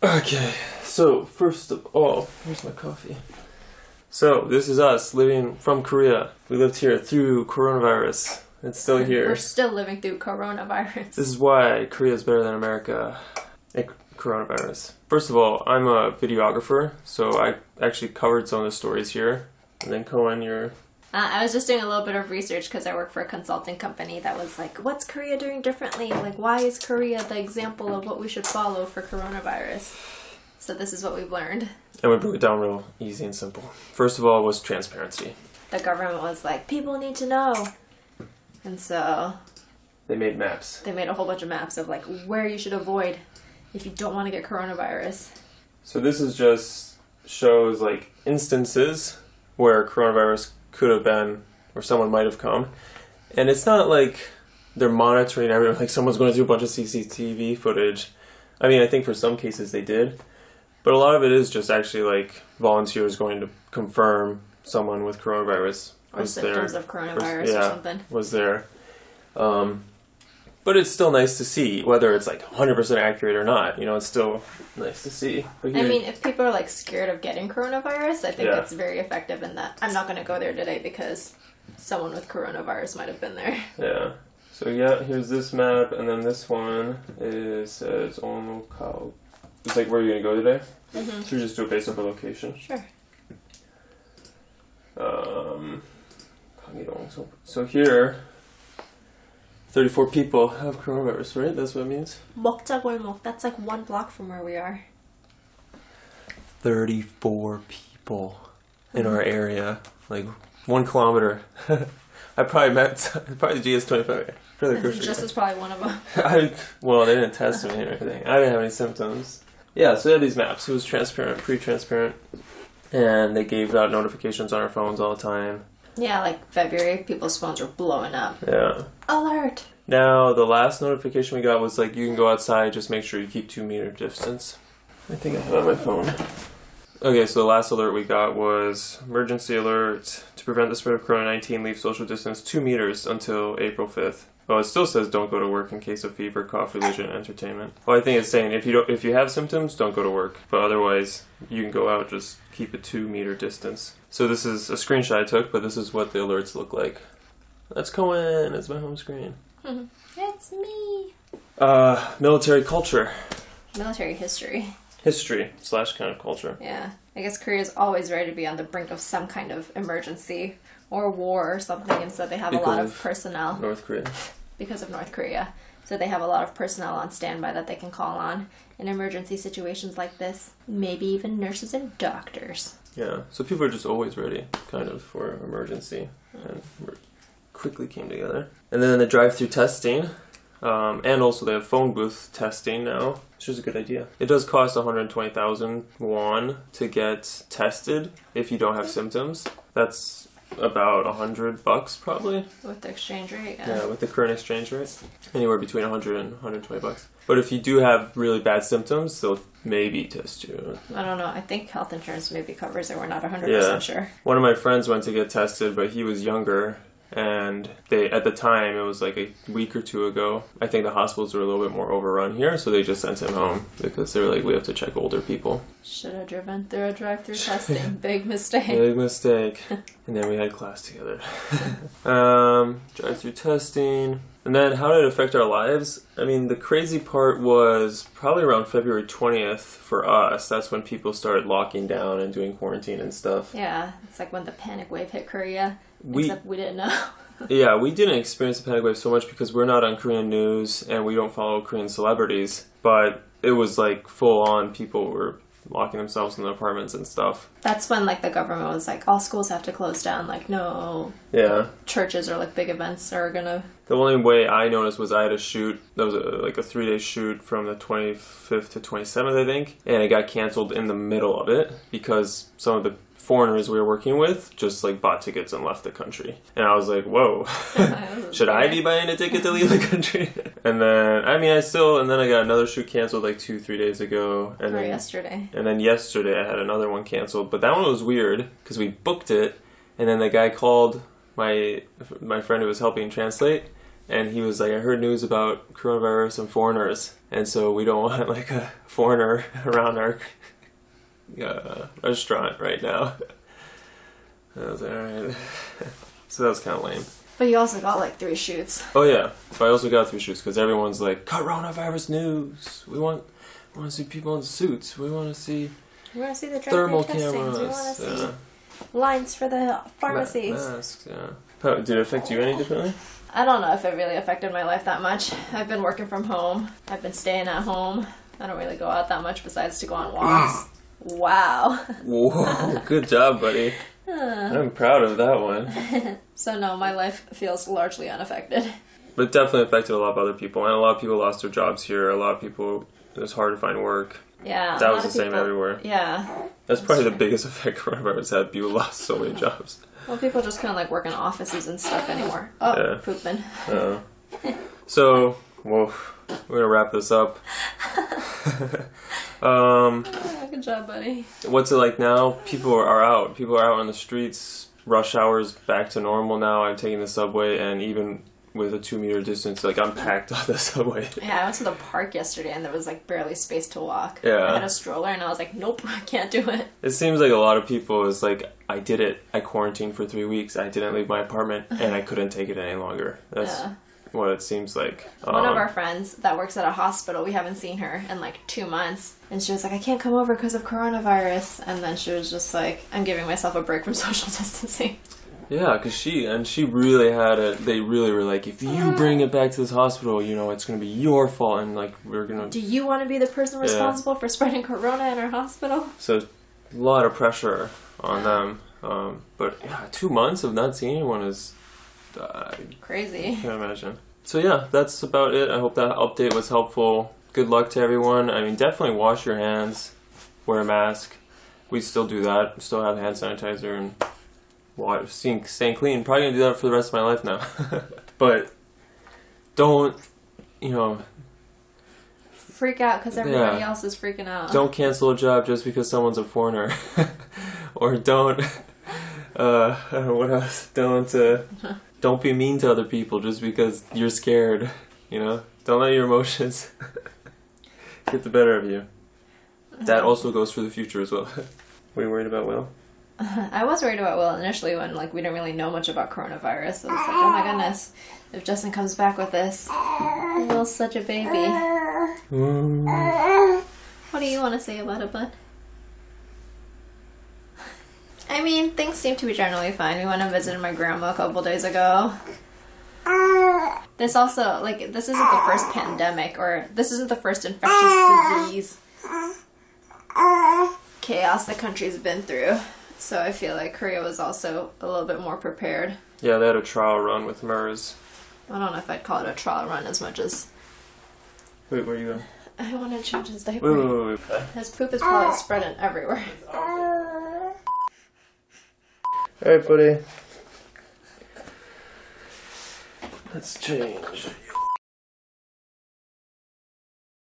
Okay, so first of all, here's my coffee. So this is us living from Korea. We lived here through coronavirus. It's still here. We're still living through coronavirus. This is why Korea is better than America. Coronavirus. First of all, I'm a videographer, so I actually covered some of the stories here. And then Cohen, you're... I was just doing a little bit of research because I work for a consulting company that was like, what's Korea doing differently? Like, why is Korea the example of what we should follow for coronavirus? So this is what we've learned. And we broke it down real easy and simple. First of all was transparency. The government was like, people need to know. And so... They made maps. They made a whole bunch of maps of like where you should avoid if you don't want to get coronavirus. So this is just shows like instances where coronavirus could have been, or someone might have come. And it's not like they're monitoring everyone, like someone's going through a bunch of CCTV footage. I mean, I think for some cases they did. But a lot of it is just actually like volunteers going to confirm someone with coronavirus. Or symptoms of coronavirus or something. Was there. But it's still nice to see, whether it's like 100% accurate or not. You know, it's still nice to see. But I mean, if people are like scared of getting coronavirus, I think it's very effective in that. I'm not going to go there today because someone with coronavirus might have been there. Yeah. So yeah, here's this map, and then this one says Onokao. It's like, where are you going to go today? Mm-hmm. So you just do it based on the location. Sure. So here, 34 people have coronavirus, right? That's what it means? 먹자골목. That's like 1 block from where we are. 34 people in our area. Like 1 kilometer. I probably meant, probably the GS25. Just was probably one of them. Well, they didn't test me or anything. I didn't have any symptoms. Yeah, so they had these maps. It was transparent, pre-transparent. And they gave out notifications on our phones all the time. Yeah, like February, people's phones were blowing up. Yeah. Alert! Now, the last notification we got was like, you can go outside, just make sure you keep 2 meter distance. I think I have it on my phone. Okay, so the last alert we got was emergency alert to prevent the spread of COVID-19, leave social distance 2 meters until April 5th. Well, it still says don't go to work in case of fever, cough, religion, entertainment. Well, I think it's saying if you have symptoms, don't go to work. But otherwise, you can go out, just keep a 2 meter distance. So this is a screenshot I took, but this is what the alerts look like. That's Cohen. It's my home screen. It's me. Military culture. Military history. History / kind of culture. Yeah. I guess Korea's always ready to be on the brink of some kind of emergency or war or something, and so they have a lot of personnel. North Korea. Because of North Korea. So they have a lot of personnel on standby that they can call on in emergency situations like this. Maybe even nurses and doctors. Yeah, so people are just always ready, kind of, for emergency. And quickly came together. And then the drive-through testing. And also they have phone booth testing now, which is a good idea. It does cost 120,000 won to get tested if you don't have symptoms. That's about $100 probably. With the exchange rate, yeah. With the current exchange rate. Anywhere between 100 and 120 bucks. But if you do have really bad symptoms, they'll maybe test you. I don't know. I think health insurance maybe covers it. We're not 100% sure. One of my friends went to get tested, but he was younger. And at the time, it was like a week or 2 ago, I think the hospitals were a little bit more overrun here, so they just sent him home because they were like, we have to check older people. Should have driven through a drive-through testing. Big mistake. Big mistake. And then we had class together. Drive-through testing. And then how did it affect our lives? I mean, the crazy part was probably around February 20th for us. That's when people started locking down and doing quarantine and stuff. Yeah, it's like when the panic wave hit Korea. Except we didn't know. Yeah, we didn't experience the panic wave so much because we're not on Korean news and we don't follow Korean celebrities. But it was like full on, people were locking themselves in the apartments and stuff. That's when like the government was like, all schools have to close down. Like, no. Yeah. Churches or like big events are gonna... The only way I noticed was I had a shoot. That was like a 3-day shoot from the 25th to 27th, I think. And it got canceled in the middle of it because some of the foreigners we were working with just like bought tickets and left the country. And I was like, whoa, should I be buying a ticket to leave the country? And then, I got another shoot canceled like 2-3 days ago. And then yesterday. And then yesterday I had another one canceled. But that one was weird because we booked it and then the guy called my friend who was helping translate and he was like, I heard news about coronavirus and foreigners, and so we don't want like a foreigner around our restaurant right now. And I was like, alright. So that was kind of lame. But you also got like 3 shoots. Oh yeah, but I also got 3 shoots because everyone's like, coronavirus news. We want to see people in suits. We want to see the thermal drive-through cameras. We want to see lines for the pharmacies. Masks, yeah. How, did it affect you any differently? I don't know if it really affected my life that much. I've been working from home. I've been staying at home. I don't really go out that much besides to go on walks. Wow. Whoa, good job, buddy. I'm proud of that one. So no, my life feels largely unaffected. But it definitely affected a lot of other people. And a lot of people lost their jobs here. A lot of people, it was hard to find work. Yeah. That was the same everywhere. Yeah. That's probably the biggest effect coronavirus had. People lost so many jobs. Well, people just kind of like work in offices and stuff anymore. Oh, Yeah. pooping. So, well, we're going to wrap this up. Good job, buddy. What's it like now? People are out. People are out on the streets. Rush hour's back to normal now. I'm taking the subway, and even with a 2-meter distance, like I'm packed on the subway. Yeah, I went to the park yesterday, and there was like barely space to walk. Yeah. I had a stroller, and I was like, nope, I can't do it. It seems like a lot of people is like, I did it. I quarantined for 3 weeks. I didn't leave my apartment, and I couldn't take it any longer. That's what it seems like. One of our friends that works at a hospital, we haven't seen her in like 2 months, and she was like, I can't come over because of coronavirus. And then she was just like, I'm giving myself a break from social distancing. Yeah, because she really had it. They really were like, if you bring it back to this hospital, you know, it's going to be your fault. And like, we're going to... Do you want to be the person responsible for spreading corona in our hospital? So, a lot of pressure on them. But yeah, 2 months of not seeing anyone is... Crazy. I can't imagine. So yeah, that's about it. I hope that update was helpful. Good luck to everyone. I mean, definitely wash your hands. Wear a mask. We still do that. Still have hand sanitizer and water, staying clean. Probably gonna do that for the rest of my life now. But don't, freak out because everybody else is freaking out. Don't cancel a job just because someone's a foreigner. Or don't, what else? Don't be mean to other people just because you're scared, Don't let your emotions get the better of you. That also goes for the future as well. Were you worried about Will? I was worried about Will initially when we didn't really know much about coronavirus. I was like, oh my goodness, if Justin comes back with this, Will's such a baby. What do you want to say about it, bud? I mean, things seem to be generally fine. We went and visited my grandma a couple days ago. This also, this isn't the first pandemic, or this isn't the first infectious disease chaos the country's been through. So I feel like Korea was also a little bit more prepared. Yeah, they had a trial run with MERS. I don't know if I'd call it a trial run as much as... Wait, where are you going? I want to change his diaper. Wait. His poop is probably spreading everywhere. Alright, buddy. Let's change.